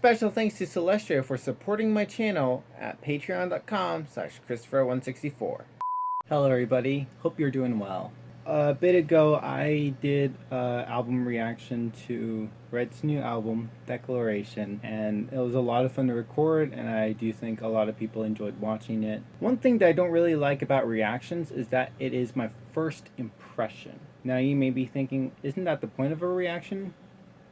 Special thanks to Celestia for supporting my channel at patreon.com/Christopher164. Hello everybody, hope you're doing well. A bit ago I did an album reaction to Red's new album, Declaration, and it was a lot of fun to record, and I do think a lot of people enjoyed watching it. One thing that I don't really like about reactions is that it is my first impression. Now you may be thinking, isn't that the point of a reaction?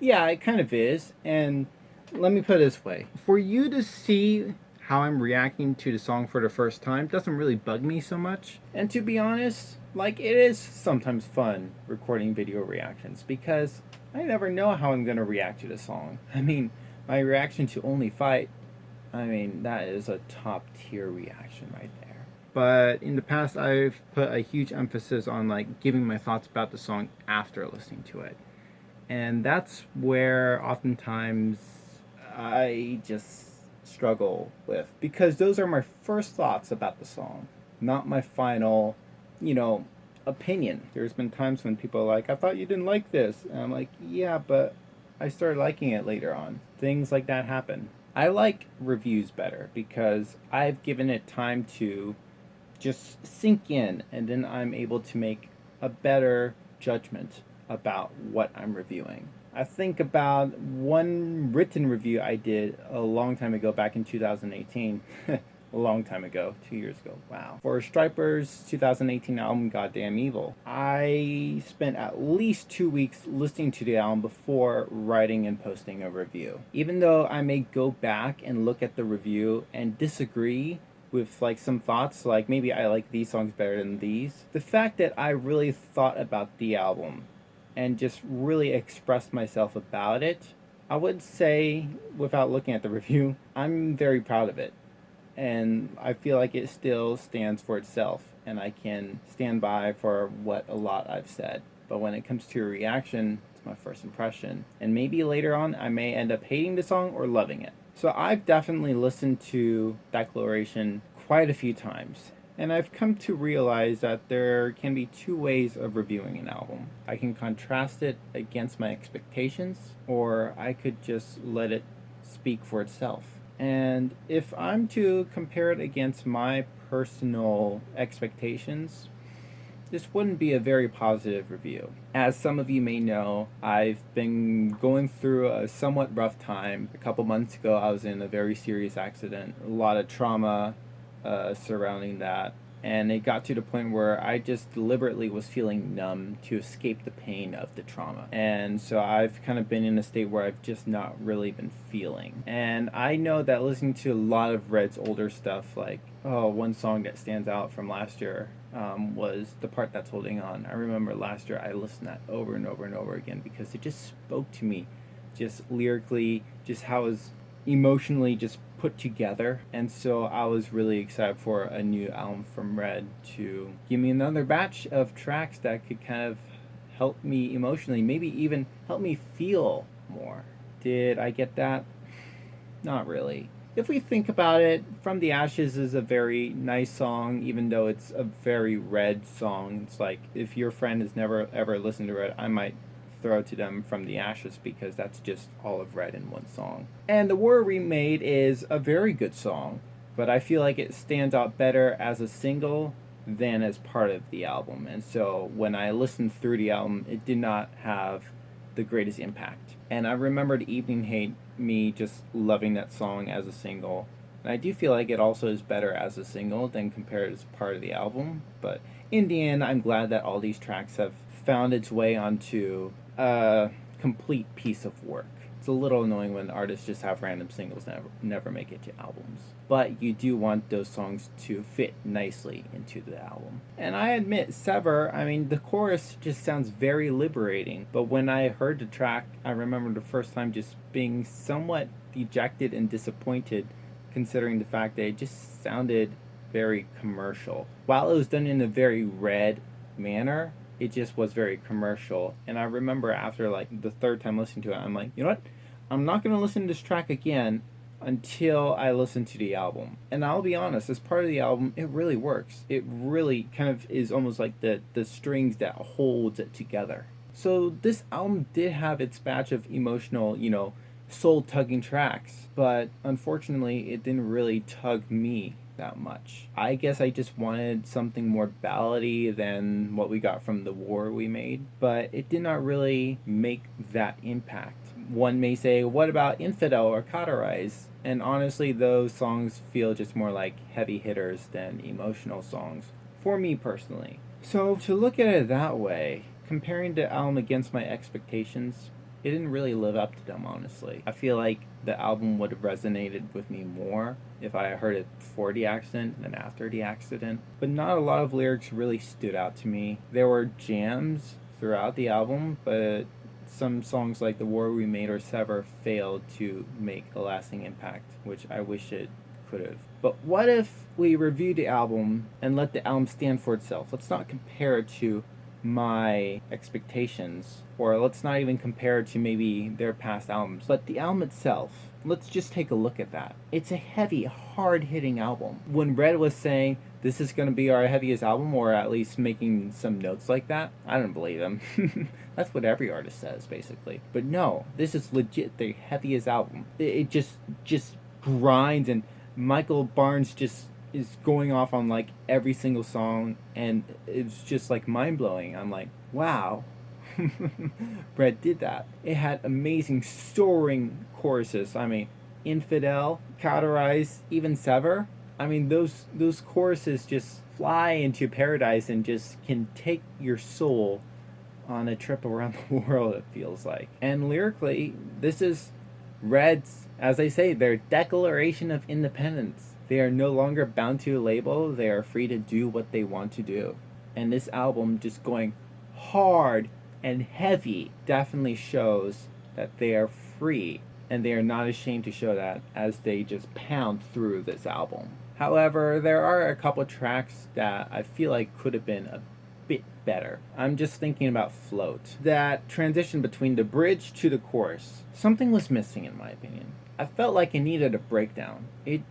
Yeah, it kind of is, and let me put it this way. For you to see how I'm reacting to the song for the first time doesn't really bug me so much. And to be honest, like, it is sometimes fun recording video reactions because I never know how I'm gonna react to the song. I mean, my reaction to Only Fight, I mean, that is a top tier reaction right there. But in the past, I've put a huge emphasis on like giving my thoughts about the song after listening to it. And that's where oftentimes I just struggle with, because those are my first thoughts about the song, not my final, opinion. There's been times when people are like, I thought you didn't like this. And I'm like, yeah, but I started liking it later on. Things like that happen. I like reviews better because I've given it time to just sink in, and then I'm able to make a better judgment about what I'm reviewing. I think about one written review I did a long time ago, back in 2018. A long time ago, 2 years ago, wow. For Stryper's 2018 album, Goddamn Evil. I spent at least 2 weeks listening to the album before writing and posting a review. Even though I may go back and look at the review and disagree with like some thoughts, like maybe I like these songs better than these, the fact that I really thought about the album and just really expressed myself about it, I would say, without looking at the review, I'm very proud of it. And I feel like it still stands for itself, and I can stand by for what a lot I've said. But when it comes to a reaction, it's my first impression. And maybe later on, I may end up hating the song or loving it. So I've definitely listened to Declaration quite a few times. And I've come to realize that there can be two ways of reviewing an album. I can contrast it against my expectations, or I could just let it speak for itself. And if I'm to compare it against my personal expectations, this wouldn't be a very positive review. As some of you may know, I've been going through a somewhat rough time. A couple months ago, I was in a very serious accident, a lot of trauma surrounding that, and it got to the point where I just deliberately was feeling numb to escape the pain of the trauma. And so I've kind of been in a state where I've just not really been feeling. And I know that listening to a lot of Red's older stuff, like, one song that stands out from last year was The Part That's Holding On. I remember last year I listened to that over and over and over again because it just spoke to me, just lyrically, just how it was emotionally just put together. And so I was really excited for a new album from Red to give me another batch of tracks that could kind of help me emotionally, maybe even help me feel more. Did I get that? Not really. If we think about it, From the Ashes is a very nice song, even though it's a very Red song. It's like, if your friend has never ever listened to Red, I might throw to them From the Ashes because that's just all of Red in one song. And The War We Made is a very good song, but I feel like it stands out better as a single than as part of the album. And so when I listened through the album, it did not have the greatest impact. And I remembered Evening Hate Me just loving that song as a single. And I do feel like it also is better as a single than compared as part of the album. But in the end, I'm glad that all these tracks have found its way onto a complete piece of work. It's a little annoying when artists just have random singles that never make it to albums. But you do want those songs to fit nicely into the album. And I admit, Sever, I mean, the chorus just sounds very liberating. But when I heard the track, I remember the first time just being somewhat dejected and disappointed, considering the fact that it just sounded very commercial. While it was done in a very Red manner, it just was very commercial. And I remember after like the third time listening to it, I'm like, you know what? I'm not going to listen to this track again until I listen to the album. And I'll be honest, as part of the album, it really works. It really kind of is almost like the strings that holds it together. So this album did have its batch of emotional, soul-tugging tracks, but unfortunately it didn't really tug me that much. I guess I just wanted something more ballady than what we got from the war we made, but it did not really make that impact. One may say, what about Infidel or Cauterize? And honestly, those songs feel just more like heavy hitters than emotional songs, for me personally. So to look at it that way, comparing the album against my expectations, it didn't really live up to them, honestly. I feel like the album would have resonated with me more if I heard it before the accident than after the accident. But not a lot of lyrics really stood out to me. There were jams throughout the album, but some songs like The War We Made or Sever failed to make a lasting impact, which I wish it could have. But what if we review the album and let the album stand for itself? Let's not compare it to my expectations, or let's not even compare it to maybe their past albums, but the album itself, let's just take a look at that. It's a heavy, hard-hitting album. When Red was saying this is going to be our heaviest album, or at least making some notes like that, I don't believe him. That's what every artist says, basically. But no, this is legit the heaviest album. It just grinds, and Michael Barnes just is going off on like every single song, and it's just like mind-blowing. I'm like, wow. Brett did that. It had amazing soaring choruses. I mean, Infidel, Cauterize, even Sever. I mean, those choruses just fly into paradise and just can take your soul on a trip around the world, it feels like. And lyrically, this is Red's, as I say, their declaration of independence. They are no longer bound to a label. They are free to do what they want to do. And this album just going hard and heavy definitely shows that they are free, and they are not ashamed to show that as they just pound through this album. However, there are a couple tracks that I feel like could have been a bit better. I'm just thinking about Float. That transition between the bridge to the chorus, something was missing in my opinion. I felt like it needed a breakdown. There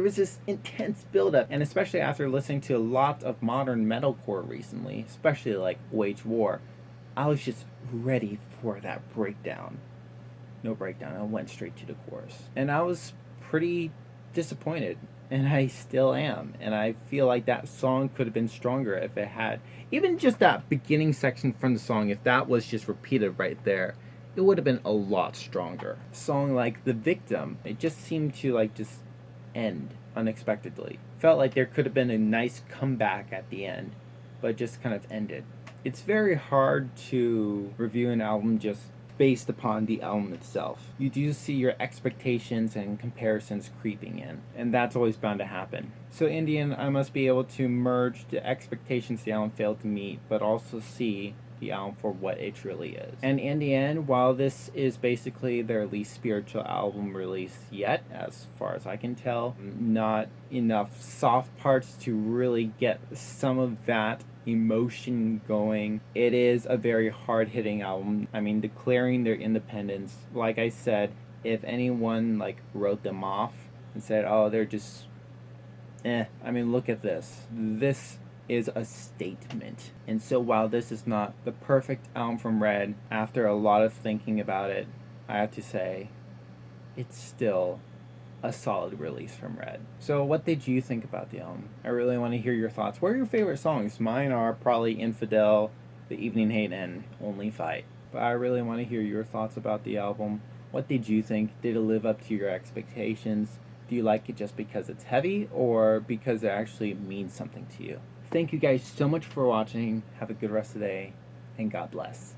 was this intense buildup, and especially after listening to a lot of modern metalcore recently, especially like Wage War, I was just ready for that breakdown. No breakdown, I went straight to the chorus. And I was pretty disappointed, and I still am. And I feel like that song could have been stronger if it had, even just that beginning section from the song, if that was just repeated right there, it would have been a lot stronger. A song like The Victim, it just seemed to like just end unexpectedly. Felt like there could have been a nice comeback at the end, but it just kind of ended. It's very hard to review an album just based upon the album itself. You do see your expectations and comparisons creeping in, and that's always bound to happen. So Indian, I must be able to merge the expectations the album failed to meet, but also see the album for what it truly is. And in the end, while this is basically their least spiritual album release yet, as far as I can tell, not enough soft parts to really get some of that emotion going. It is a very hard-hitting album. I mean, declaring their independence, like I said, if anyone like wrote them off and said, oh, they're just I mean, look at this. This is a statement. And so while this is not the perfect album from Red, after a lot of thinking about it, I have to say it's still a solid release from Red. So what did you think about the album? I really want to hear your thoughts. What are your favorite songs? Mine are probably Infidel, The Evening Hate, and Only Fight. But I really want to hear your thoughts about the album. What did you think? Did it live up to your expectations? Do you like it just because it's heavy, or because it actually means something to you? Thank you guys so much for watching. Have a good rest of the day, and God bless.